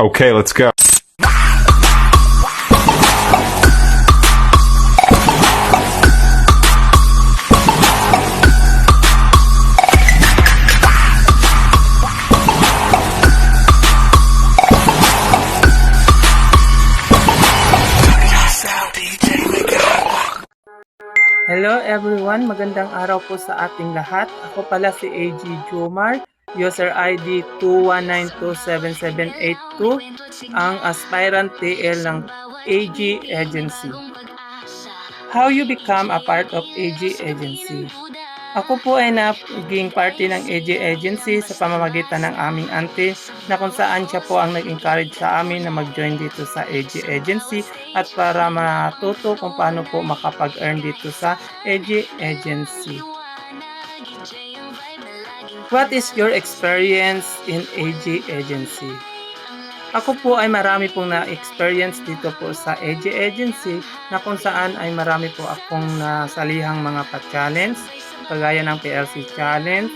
Okay, let's go. Hello everyone, magandang araw po sa ating lahat. Ako pala si AG Jomar, user ID 2192778 ang aspirant TL ng AG Agency. How you become a part of AG Agency? Ako po ay naging party ng AG Agency sa pamamagitan ng aming auntie na kung saan siya po ang nag-encourage sa amin na mag-join dito sa AG Agency at para matuto kung paano po makapag-earn dito sa AG Agency. What is your experience in AG Agency? Ako po ay marami pong na-experience dito po sa AG Agency na kung saan ay marami po akong nasalihang mga pa-challenge kagaya ng PLC Challenge,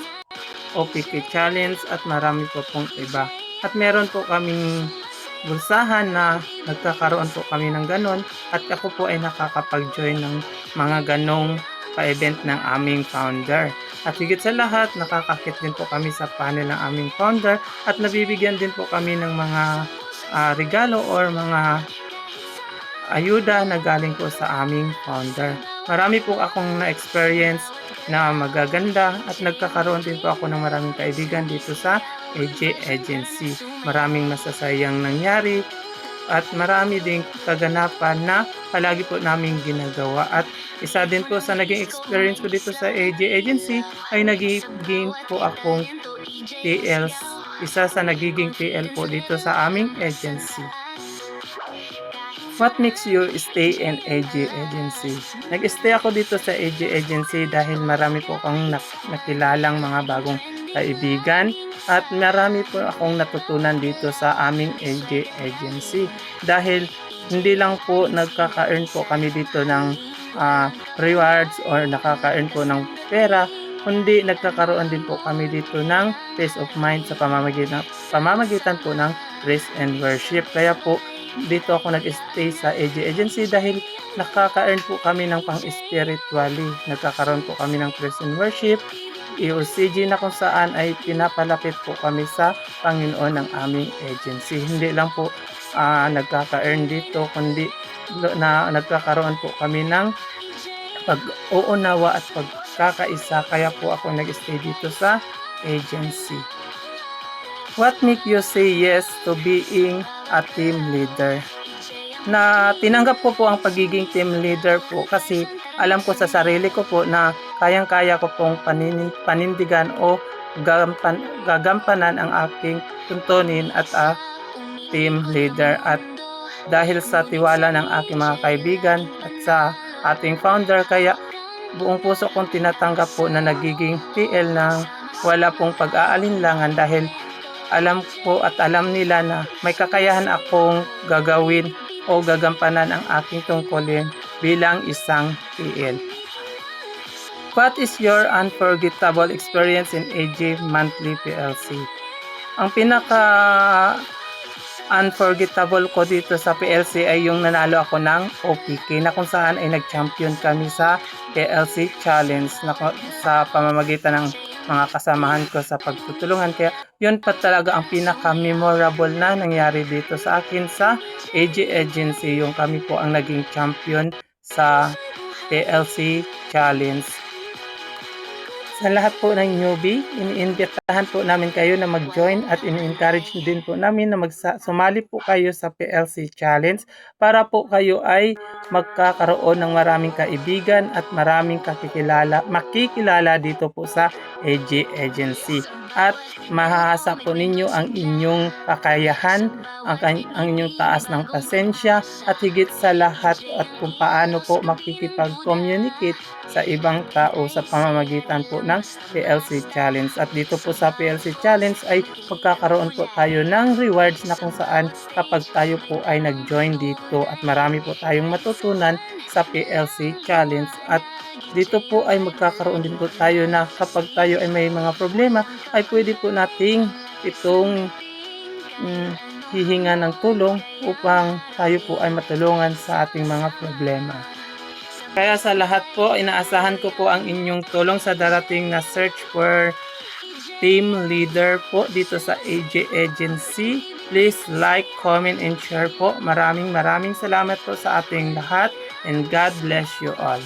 OPK Challenge at marami po pong iba. At meron po kaming bulsahan na nagkakaroon po kami ng ganon at ako po ay nakakapag-join ng mga ganong pa-event ng aming founder. At higit sa lahat, nakakakit din po kami sa panel ng aming founder at nabibigyan din po kami ng mga regalo or mga ayuda na galing po sa aming founder. Marami po akong na-experience na magaganda at nagkakaroon din po ako ng maraming kaibigan dito sa AG Agency. Maraming masasayang nangyari at marami ding kaganapan na palagi po namin ginagawa. At isa din po sa naging experience ko dito sa AG Agency ay nagiging po akong TL. Isa sa nagiging TL po dito sa aming agency. What makes you stay in AG Agency? Nag-stay ako dito sa AG Agency dahil marami po akong nakilalang mga bagong kaibigan at marami po akong natutunan dito sa aming AG Agency dahil hindi lang po nagkaka-earn po kami dito ng rewards or nakaka-earn po ng pera, kundi nagkakaroon din po kami dito ng peace of mind sa pamamagitan po ng praise and worship. Kaya po dito ako nag-stay sa AG Agency dahil nakaka-earn po kami ng pang-spiritually. Nagkakaroon po kami ng praise and worship, EOCG na kung saan ay pinapalapit po kami sa Panginoon ng aming agency. Hindi lang po nagkaka-earn dito, kundi na nagkakaroon po kami ng pag-uunawa at pagkakaisa. Kaya po ako nag-stay dito sa agency. What make you say yes to being a team leader? Na tinanggap ko po ang pagiging team leader po kasi alam ko sa sarili ko po na kayang-kaya ko pong panindigan o gagampanan ang aking tuntunin at team leader. At dahil sa tiwala ng aking mga kaibigan at sa ating founder, kaya buong puso kong tinatanggap po na nagiging TL ng wala pong pag-aalinlangan dahil alam po at alam nila na may kakayahan akong gagawin o gagampanan ang aking tungkulin bilang isang TL. What is your unforgettable experience in AG Monthly PLC? Ang pinaka unforgettable ko dito sa PLC ay yung nanalo ako ng OPK na kung saan ay nag-champion kami sa PLC Challenge na sa pamamagitan ng mga kasamahan ko sa pagtutulungan. Kaya yun pa talaga ang pinaka-memorable na nangyari dito sa akin sa AG Agency. Yung kami po ang naging champion sa PLC Challenge. Sa lahat po ng newbie, iniimbitahan po namin kayo na mag-join at ini-encourage din po namin na sumali po kayo sa PLC Challenge para po kayo ay magkakaroon ng maraming kaibigan at maraming makikilala dito po sa AG Agency. At mahahasa po ninyo ang inyong kakayahan, ang inyong taas ng pasensya at higit sa lahat at kung paano po makikipag-communicate sa ibang tao sa pamamagitan po ng PLC Challenge. At dito po sa PLC Challenge ay magkakaroon po tayo ng rewards na kung saan kapag tayo po ay nag-join dito at marami po tayong matutunan sa PLC Challenge. At dito po ay magkakaroon din po tayo na kapag tayo ay may mga problema ay pwede po nating itong hihinga ng tulong upang tayo po ay matulungan sa ating mga problema. Kaya sa lahat po, inaasahan ko po ang inyong tulong sa darating na search for team leader po dito sa AJ Agency. Please like, comment, and share po. Maraming salamat po sa ating lahat and God bless you all.